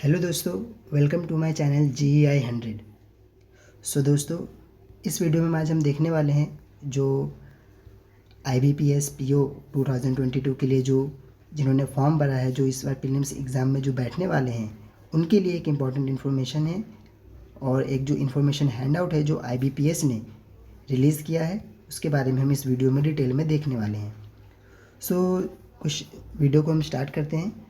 Hello दोस्तों, welcome to my channel GEI 100। So दोस्तों, इस वीडियो में आज हम देखने वाले हैं जो IBPS PO 2022 के लिए जिन्होंने फॉर्म भरा है, जो इस बार प्रीलिम्स एग्ज़ाम में जो बैठने वाले हैं, उनके लिए एक इम्पॉर्टेंट इन्फॉर्मेशन है और एक जो इन्फॉर्मेशन हैंड आउट है जो IBPS ने रिलीज़ किया है, उसके बारे में हम इस वीडियो में डिटेल में देखने वाले हैं। सो कुछ वीडियो को हम स्टार्ट करते हैं।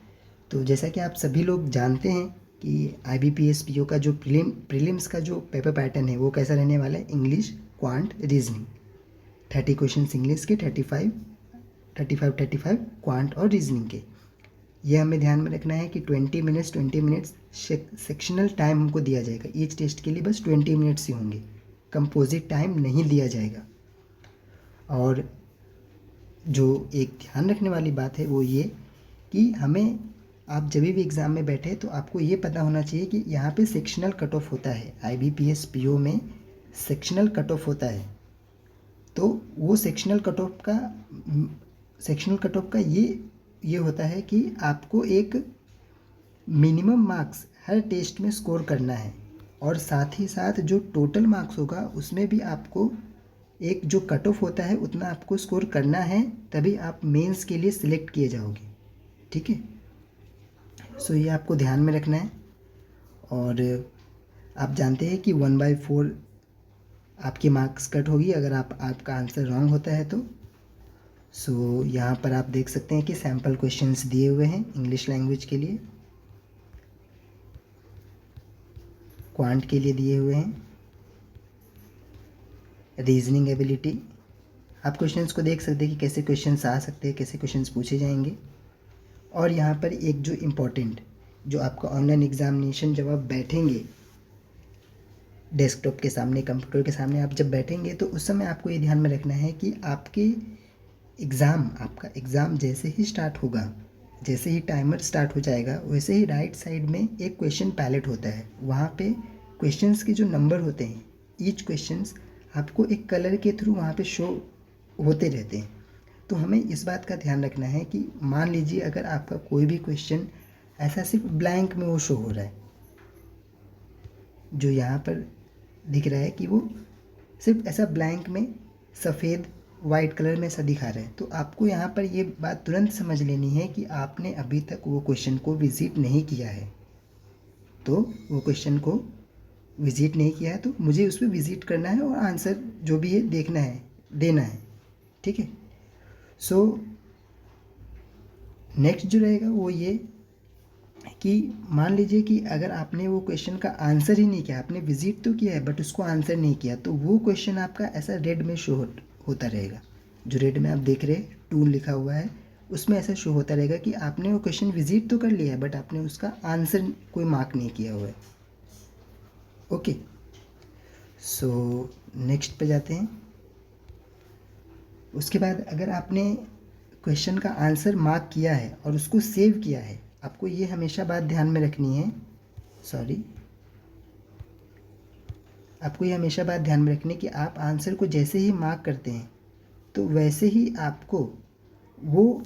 तो जैसा कि आप सभी लोग जानते हैं कि IBPS PO का जो प्रीलिम्स का जो पेपर पैटर्न है वो कैसा रहने वाला है। English, quant, reasoning, 30 question English के, 35 क्वांट और रीजनिंग के। ये हमें ध्यान में रखना है कि 20 मिनट्स सेक्शनल टाइम हमको दिया जाएगा। ईच टेस्ट के लिए बस 20 मिनट्स ही होंगे, कंपोजिट टाइम नहीं दिया जाएगा। और जो एक ध्यान रखने वाली बात है वो ये कि हमें, आप जब भी एग्ज़ाम में बैठे तो आपको ये पता होना चाहिए कि यहाँ पे सेक्शनल कट ऑफ होता है। IBPS PO में सेक्शनल कट ऑफ होता है। तो वो सेक्शनल कट ऑफ का ये होता है कि आपको एक मिनिमम मार्क्स हर टेस्ट में स्कोर करना है और साथ ही साथ जो टोटल मार्क्स होगा उसमें भी आपको एक जो कट ऑफ होता है उतना आपको स्कोर करना है, तभी आप मेंस के लिए सिलेक्ट किए जाओगे। ठीक है, सो ये आपको ध्यान में रखना है। और आप जानते हैं कि 1/4 आपके मार्क्स कट होगी अगर आपका आंसर रॉन्ग होता है तो। सो यहाँ पर आप देख सकते हैं कि सैम्पल क्वेश्चंस दिए हुए हैं इंग्लिश लैंग्वेज के लिए, क्वांट के लिए दिए हुए हैं, रीजनिंग एबिलिटी। आप क्वेश्चंस को देख सकते हैं कि कैसे क्वेश्चंस आ सकते हैं, कैसे क्वेश्चंस पूछे जाएंगे। और यहाँ पर एक जो इम्पोर्टेंट, जो आपका ऑनलाइन एग्जामिनेशन जब आप बैठेंगे डेस्कटॉप के सामने, कंप्यूटर के सामने आप जब बैठेंगे तो उस समय आपको ये ध्यान में रखना है कि आपका एग्ज़ाम जैसे ही स्टार्ट होगा, जैसे ही टाइमर स्टार्ट हो जाएगा, वैसे ही राइट साइड में एक क्वेश्चन पैलेट होता है। वहाँ पे क्वेश्चंस के जो नंबर होते हैं, ईच क्वेश्चंस आपको एक कलर के थ्रू वहाँ पे शो होते रहते हैं। तो हमें इस बात का ध्यान रखना है कि मान लीजिए अगर आपका कोई भी क्वेश्चन ऐसा सिर्फ ब्लैंक में वो शो हो रहा है, जो यहाँ पर दिख रहा है कि वो सिर्फ ऐसा ब्लैंक में सफ़ेद वाइट कलर में ऐसा दिखा रहा है, तो आपको यहाँ पर ये बात तुरंत समझ लेनी है कि आपने अभी तक वो क्वेश्चन को विज़िट नहीं किया है। तो वो क्वेश्चन को विज़िट नहीं किया है तो मुझे उस पर विज़िट करना है और आंसर जो भी है देखना है, देना है। ठीक है, सो नेक्स्ट जो रहेगा वो ये कि मान लीजिए कि अगर आपने वो क्वेश्चन का आंसर ही नहीं किया, आपने विजिट तो किया है बट उसको आंसर नहीं किया, तो वो क्वेश्चन आपका ऐसा रेड में शो होता रहेगा। जो रेड में आप देख रहे हैं 2 लिखा हुआ है, उसमें ऐसा शो होता रहेगा कि आपने वो क्वेश्चन विजिट तो कर लिया है बट आपने उसका आंसर कोई मार्क नहीं किया हुआ है। ओके, सो नेक्स्ट पे जाते हैं। उसके बाद अगर आपने क्वेश्चन का आंसर मार्क किया है और उसको सेव किया है, आपको ये हमेशा बात ध्यान में रखनी है, आपको ये हमेशा बात ध्यान में रखनी है कि आप आंसर को जैसे ही मार्क करते हैं तो वैसे ही आपको वो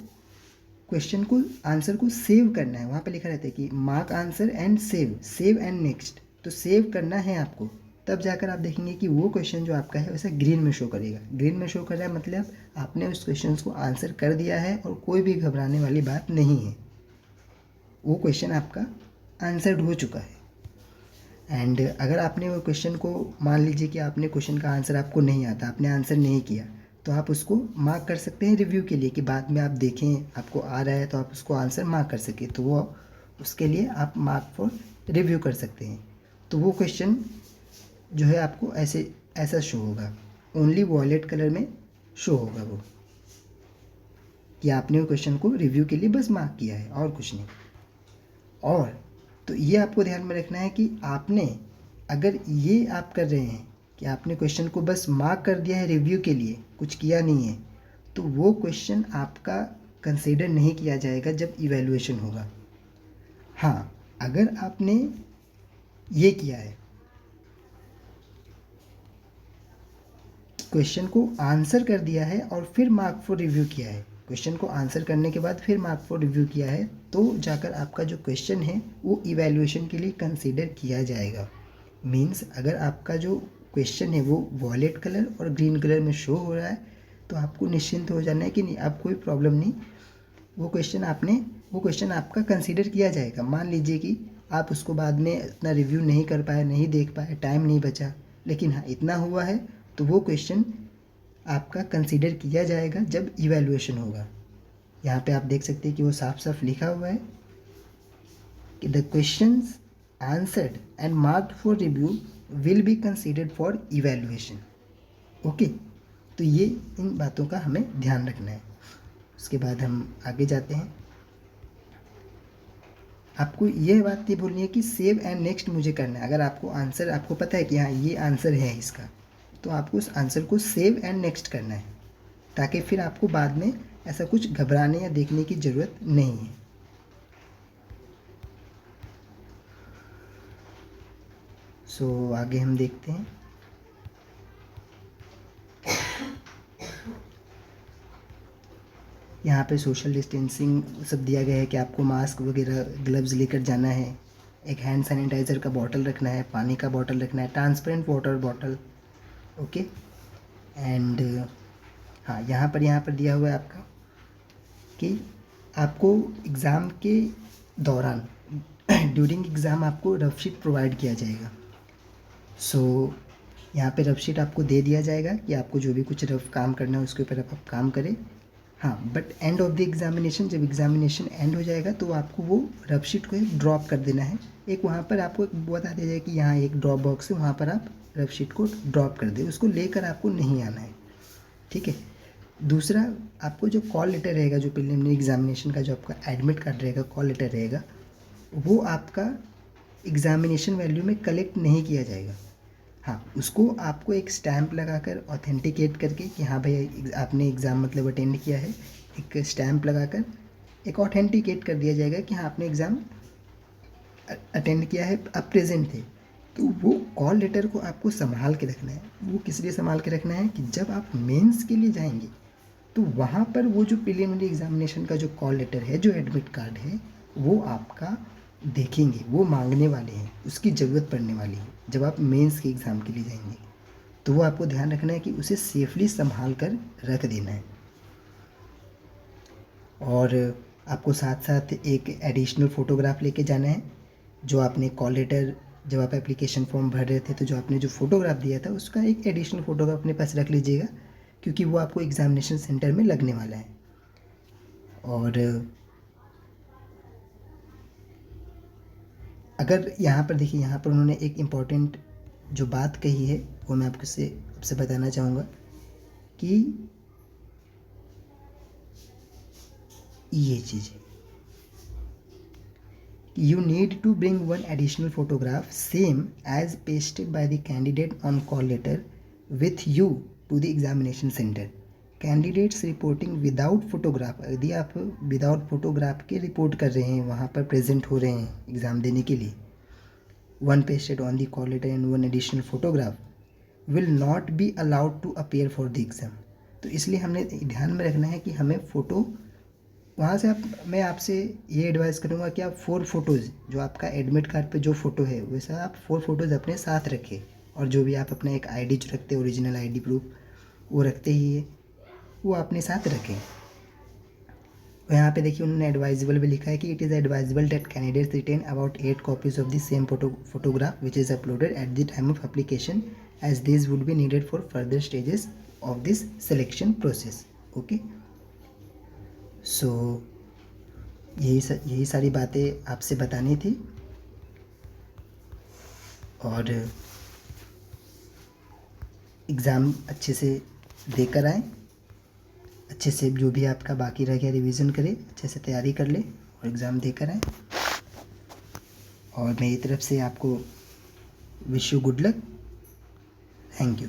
क्वेश्चन को, आंसर को सेव करना है। वहाँ पे लिखा रहता है कि mark answer and save and next, तो सेव करना है आपको। तब जाकर आप देखेंगे कि वो क्वेश्चन जो आपका है वैसे ग्रीन में शो करेगा। ग्रीन में शो कर रहा है मतलब आपने उस क्वेश्चन को आंसर कर दिया है और कोई भी घबराने वाली बात नहीं है, वो क्वेश्चन आपका आंसर्ड हो चुका है। एंड अगर आपने वो क्वेश्चन को, मान लीजिए कि आपने क्वेश्चन का आंसर आपको नहीं आता, आपने आंसर नहीं किया, तो आप उसको मार्क कर सकते हैं रिव्यू के लिए कि बाद में आप देखें आपको आ रहा है तो आप उसको आंसर मार्क कर सकें, तो वो उसके लिए आप मार्क फॉर रिव्यू कर सकते हैं। तो वो क्वेश्चन जो है आपको ऐसा शो होगा, ओनली वॉयलेट कलर में शो होगा वो, कि आपने वो क्वेश्चन को रिव्यू के लिए बस मार्क किया है और कुछ नहीं। और तो ये आपको ध्यान में रखना है कि आपने, अगर ये आप कर रहे हैं कि आपने क्वेश्चन को बस मार्क कर दिया है रिव्यू के लिए, कुछ किया नहीं है, तो वो क्वेश्चन आपका कंसीडर नहीं किया जाएगा जब इवैल्यूएशन होगा। हाँ, अगर आपने ये किया है, क्वेश्चन को आंसर कर दिया है और फिर मार्क फॉर रिव्यू किया है, क्वेश्चन को आंसर करने के बाद फिर मार्क फॉर रिव्यू किया है तो जाकर आपका जो क्वेश्चन है वो इवैल्यूएशन के लिए कंसीडर किया जाएगा। मीन्स अगर आपका जो क्वेश्चन है वो वॉयलेट कलर और ग्रीन कलर में शो हो रहा है तो आपको निश्चिंत हो जाना है कि नहीं, आप कोई प्रॉब्लम नहीं, वो क्वेश्चन आपका कंसीडर किया जाएगा। मान लीजिए कि आप उसको बाद में इतना रिव्यू नहीं कर पाए, नहीं देख पाए, टाइम नहीं बचा, लेकिन हाँ इतना हुआ है तो वो क्वेश्चन आपका कंसीडर किया जाएगा जब इवैल्यूएशन होगा। यहाँ पे आप देख सकते हैं कि वो साफ साफ लिखा हुआ है कि the questions answered and marked for review will be considered for evaluation. Okay, तो ये इन बातों का हमें ध्यान रखना है। उसके बाद हम आगे जाते हैं। आपको ये बात नहीं भूलनी है कि सेव एंड नेक्स्ट मुझे करना है। अगर आपको आंसर आपको पता है कि हाँ ये आंसर है इसका, तो आपको उस आंसर को सेव एंड नेक्स्ट करना है ताकि फिर आपको बाद में ऐसा कुछ घबराने या देखने की ज़रूरत नहीं है। सो आगे हम देखते हैं। यहाँ पे सोशल डिस्टेंसिंग सब दिया गया है कि आपको मास्क वगैरह ग्लव्स लेकर जाना है, एक हैंड सैनिटाइज़र का बॉटल रखना है, पानी का बॉटल रखना है, transparent water bottle. Okay, and हाँ यहाँ पर दिया हुआ है आपका कि आपको एग्ज़ाम के दौरान ड्यूरिंग एग्ज़ाम आपको रफ शीट प्रोवाइड किया जाएगा। सो यहाँ पे रफ शीट आपको दे दिया जाएगा कि आपको जो भी कुछ रफ काम करना है उसके ऊपर आप काम करें। हाँ, but end of the examination, जब एग्जामिनेशन एंड हो जाएगा तो आपको वो रफ शीट को एक ड्रॉप कर देना है। एक वहाँ पर आपको बता दिया जाए कि यहाँ एक ड्रॉप बॉक्स है, वहाँ पर आप रफ शीट को ड्रॉप कर दें, उसको लेकर आपको नहीं आना है। ठीक है। दूसरा, आपको जो कॉल लेटर रहेगा, जो प्रीलिमिनरी एग्जामिनेशन का जो आपका एडमिट कार्ड रहेगा, कॉल लेटर रहेगा, वो आपका एग्जामिनेशन वैल्यू में कलेक्ट नहीं किया जाएगा। हाँ, उसको आपको एक स्टैम्प लगाकर ऑथेंटिकेट करके कि हाँ भाई आपने एग्ज़ाम मतलब अटेंड किया है, एक स्टैम्प लगाकर एक ऑथेंटिकेट कर दिया जाएगा कि हाँ आपने एग्ज़ाम अटेंड किया है, आप प्रेजेंट थे। तो वो कॉल लेटर को आपको संभाल के रखना है। वो किस लिए संभाल के रखना है कि जब आप मेंस के लिए जाएंगे तो वहाँ पर वो जो प्रीलिमिनरी एग्जामिनेशन का जो कॉल लेटर है, जो एडमिट कार्ड है, वो आपका देखेंगे, वो मांगने वाले हैं, उसकी ज़रूरत पड़ने वाली है जब आप मेंस के एग्ज़ाम के लिए जाएंगे। तो वो आपको ध्यान रखना है कि उसे सेफली संभाल कर रख देना है। और आपको साथ साथ एक एडिशनल फ़ोटोग्राफ लेके जाना है। जो आपने कॉल लेटर, जब आप एप्लीकेशन फॉर्म भर रहे थे तो जो आपने जो फ़ोटोग्राफ दिया था उसका एक एडिशनल फ़ोटोग्राफ अपने पास रख लीजिएगा, क्योंकि वो आपको एग्ज़ामिनेशन सेंटर में लगने वाला है। और अगर यहाँ पर देखिए, यहाँ पर उन्होंने एक इम्पॉर्टेंट जो बात कही है वो मैं आपसे बताना चाहूँगा कि ये चीज़ है, you need to bring one additional photograph same as pasted by the candidate on call letter with you to the examination center. Candidates reporting without photograph, यदि आप विदाउट फोटोग्राफ के रिपोर्ट कर रहे हैं, वहाँ पर प्रेजेंट हो रहे हैं एग्ज़ाम देने के लिए, one pasted on the call letter and one additional photograph will not be allowed to appear for the exam. तो इसलिए हमने ध्यान में रखना है कि हमें फ़ोटो वहाँ से मैं आपसे ये एडवाइस करूँगा कि आप 4 फोटोज़, जो आपका एडमिट कार्ड पे जो फ़ोटो है वैसा आप 4 फोटोज़ अपने साथ रखें। और जो भी आप अपना एक आईडी जो रखते हैं, ओरिजिनल आईडी प्रूफ, वो रखते ही है, वो अपने साथ रखें। यहाँ पे देखिए उन्होंने एडवाइजेबल भी लिखा है कि it is advisable that candidates retain about 8 copies of the same photograph which is uploaded at the time of application as this would be needed for further stages of this selection process. Okay, so यही सारी बातें आपसे बतानी थी। और exam अच्छे से देकर आएँ, अच्छे से जो भी आपका बाकी रह गया रिवीजन करें, अच्छे से तैयारी कर लें और एग्ज़ाम देकर आएँ। और मेरी तरफ से आपको wish you good luck. Thank you.